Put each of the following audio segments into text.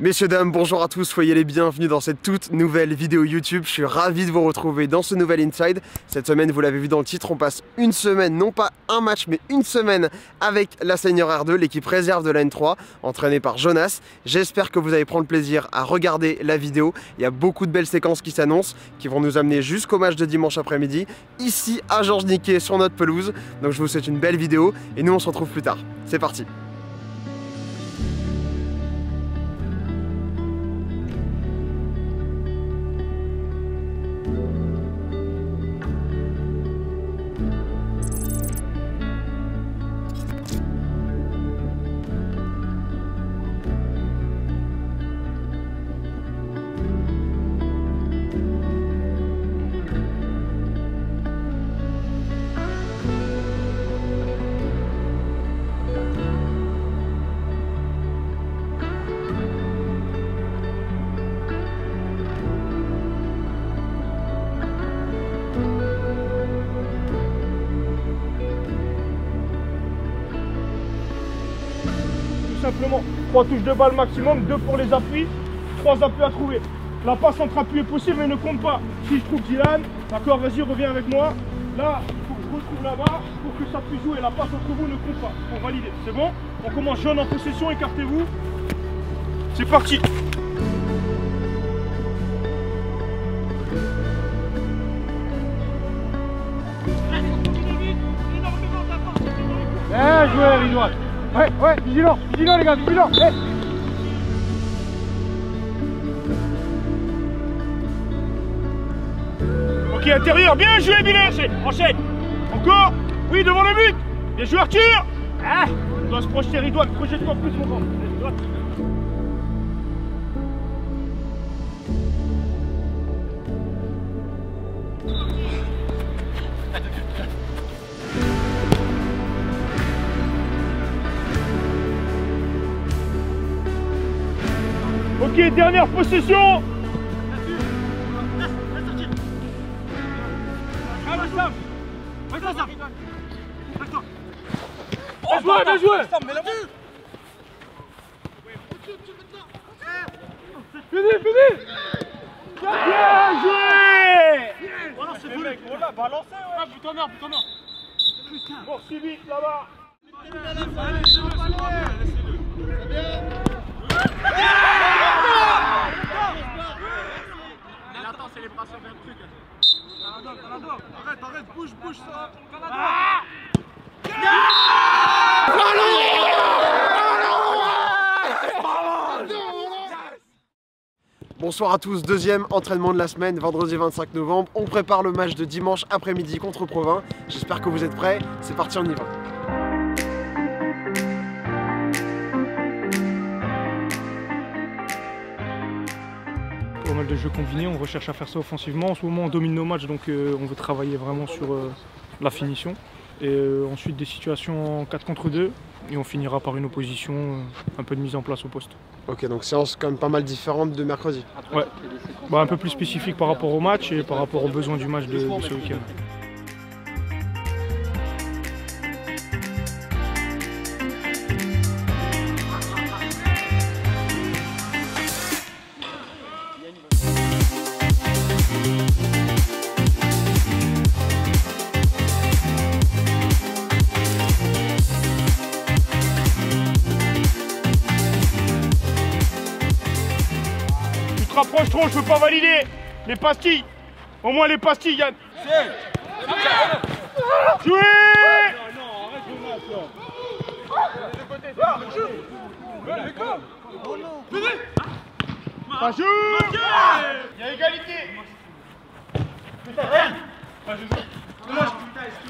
Messieurs, dames, bonjour à tous, soyez les bienvenus dans cette toute nouvelle vidéo YouTube. Je suis ravi de vous retrouver dans ce nouvel Inside. Cette semaine, vous l'avez vu dans le titre, on passe une semaine, non pas un match, mais une semaine avec la Senior R2, l'équipe réserve de la N3, entraînée par Jonas. J'espère que vous allez prendre plaisir à regarder la vidéo. Il y a beaucoup de belles séquences qui s'annoncent, qui vont nous amener jusqu'au match de dimanche après-midi, ici à Georges Niquet, sur notre pelouse. Donc je vous souhaite une belle vidéo, et nous on se retrouve plus tard. C'est parti. Simplement 3 touches de balle maximum, 2 pour les appuis, 3 appuis à trouver. La passe entre appuis est possible mais ne compte pas. Si je trouve Dylan, d'accord, vas-y, reviens avec moi. Là, il faut que je retrouve là-bas pour que ça puisse jouer. La passe entre vous ne compte pas. Pour valider, c'est bon? On commence jaune en possession, écartez-vous. C'est parti. Bien joué, Ridouane. Ouais, vigilant les gars, vigilant. Hey. Ok, intérieur, bien joué, Billet. Enchaîne. Encore. Oui, devant le but. Bien joué, Arthur. Ah, on doit se projeter, Ridouane. Projette-toi plus, mon grand. Ok, dernière possession. Bien joué. Fini. Bien joué. Voilà, c'est bon. Voilà, balancez, ouais. Putain, merde. Bon, si vite, là-bas. Attends, célébration d'un truc. Arrête, bouge ça. Bonsoir à tous, deuxième entraînement de la semaine, vendredi 25 novembre. On prépare le match de dimanche après-midi contre Provins. J'espère que vous êtes prêts, c'est parti, on y va. Pas mal de jeux combinés, on recherche à faire ça offensivement. En ce moment, on domine nos matchs, donc on veut travailler vraiment sur la finition. Et ensuite, des situations en 4 contre 2. Et on finira par une opposition, un peu de mise en place au poste. Ok, donc séance quand même pas mal différente de mercredi. Ouais, un peu plus spécifique par rapport au match et par rapport aux besoins du match de ce week-end. Rapproche trop, je peux pas valider. Les pastilles. Au moins les pastilles, Yann. Jouez. Non, arrête Pas joué. Il y a égalité. Putain, rien.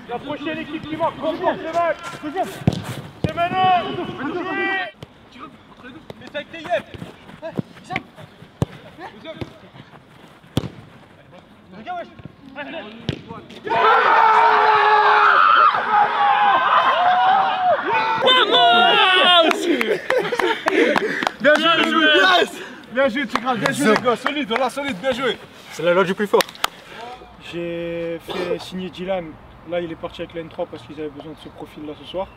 La prochaine équipe qui marque remporte le match. C'est maintenant. Jouez. Essaye avec tes yeux. Regarde, wesh. Bien joué, Tigran, bien joué les gars, solide, bien joué. C'est la loi du plus fort. J'ai fait signer Dylan, là il est parti avec la N3 parce qu'ils avaient besoin de ce profil là ce soir.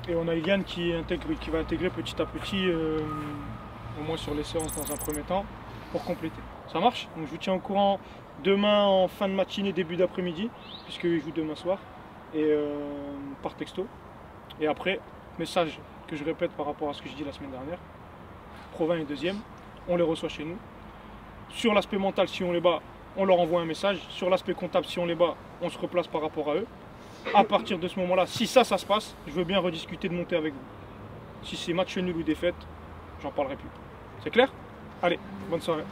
Et on a Ilian qui va intégrer petit à petit, au moins sur les séances dans un premier temps, pour compléter. Ça marche? Donc je vous tiens au courant demain en fin de matinée, début d'après-midi, puisqu'il joue demain soir, et par texto. Et après, message que je répète par rapport à ce que je dis la semaine dernière, Provins est deuxième, on les reçoit chez nous. Sur l'aspect mental, si on les bat, on leur envoie un message. Sur l'aspect comptable, si on les bat, on se replace par rapport à eux. À partir de ce moment-là, si ça se passe, je veux bien rediscuter de monter avec vous. Si c'est match nul ou défaite, j'en parlerai plus. C'est clair? Allez, bonne soirée.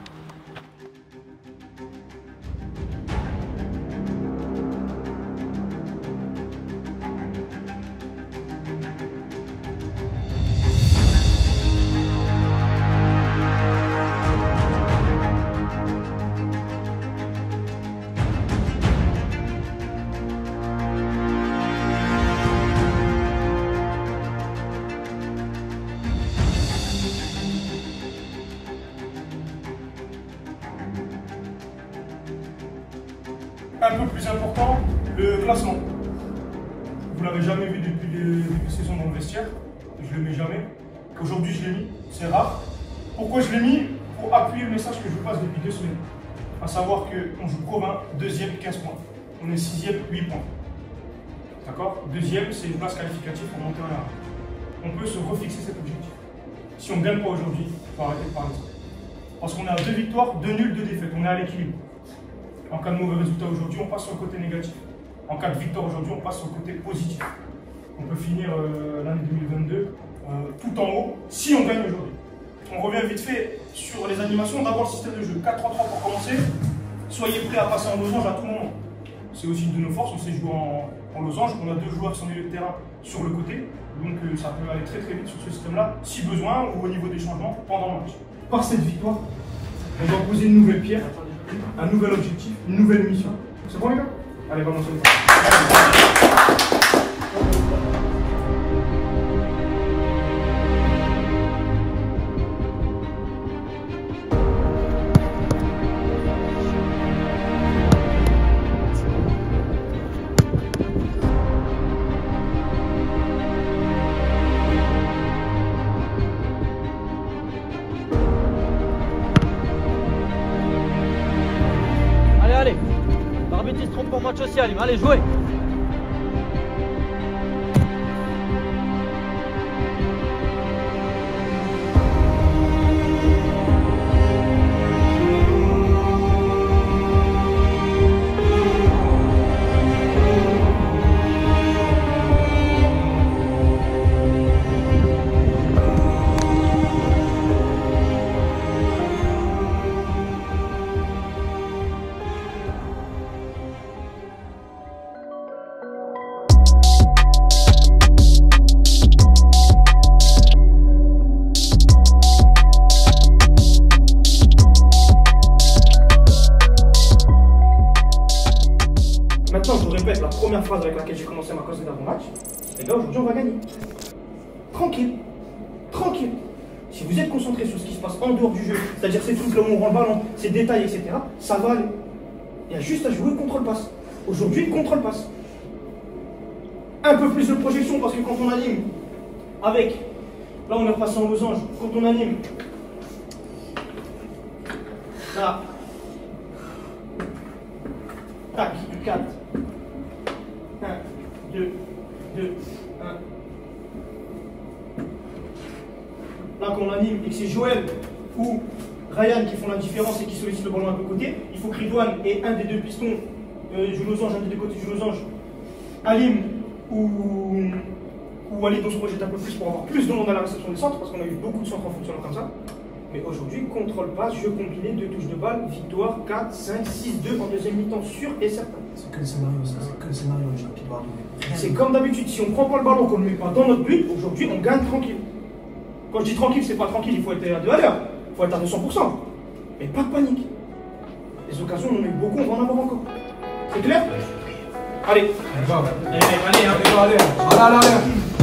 Un peu plus important, le classement. Vous l'avez jamais vu depuis le début de saison dans le vestiaire. Je ne le mets jamais. Aujourd'hui, je l'ai mis. C'est rare. Pourquoi je l'ai mis? Pour appuyer le message que je passe depuis 2 semaines. À savoir qu'on joue Provins, deuxième, 15 points. On est sixième, 8 points. D'accord? Deuxième, c'est une place qualificative pour monter en arrière. On peut se refixer cet objectif. Si on ne gagne pas aujourd'hui, il faut arrêter de parler de ça. Parce qu'on est à 2 victoires, 2 nuls, 2 défaites. On est à l'équilibre. En cas de mauvais résultat aujourd'hui, on passe sur le côté négatif. En cas de victoire aujourd'hui, on passe sur le côté positif. On peut finir l'année 2022 tout en haut si on gagne aujourd'hui. On revient vite fait sur les animations. D'abord le système de jeu 4-3-3 pour commencer. Soyez prêts à passer en losange à tout moment. C'est aussi une de nos forces, on sait jouer en losange. On a 2 joueurs qui sont milieu de terrain sur le côté. Donc ça peut aller très vite sur ce système-là, si besoin, ou au niveau des changements pendant le match. Par cette victoire, on va poser une nouvelle pierre. Un nouvel objectif, une nouvelle mission. C'est bon les gars? Allez, vamos sur les pas. L'arbitre se trompe pour match aussi, allez, jouez. Maintenant, je vous répète la première phrase avec laquelle j'ai commencé ma cause d'avant-match. Les gars, aujourd'hui, on va gagner. Tranquille. Tranquille. Si vous êtes concentré sur ce qui se passe en dehors du jeu, c'est-à-dire ces trucs là où on rend le ballon, ces détails, etc., ça va aller. Il y a juste à jouer contrôle-passe. Aujourd'hui, contrôle-passe. Un peu plus de projection parce que quand on anime avec, là on est repassé en losange, quand on anime, là, tac, 4, 1, 2, 2, 1. Là quand on anime et que c'est Joël ou Ryan qui font la différence et qui sollicitent le ballon un peu côté, il faut que Ridwan et un des 2 pistons joue losange, un des 2 côtés joue losange, Alim ou Walid on se projette un peu plus pour avoir plus de monde à la réception des centres parce qu'on a eu beaucoup de centres en fonctionnant comme ça. Mais aujourd'hui, contrôle passe, jeu combiné, 2 touches de balle, victoire 4, 5, 6, 2 en deuxième mi-temps sûr et certain. C'est que le scénario, ça, c'est que le scénario qui doit arriver. C'est comme d'habitude, si on ne prend pas le ballon, qu'on ne le met pas dans notre but, aujourd'hui on gagne tranquille. Quand je dis tranquille, c'est pas tranquille, il faut être à 2 à l'heure, il faut être à 200%. Mais pas de panique. Les occasions, on en a eu beaucoup, on va en avoir encore. C'est clair? Allez. Allez, allez, allez.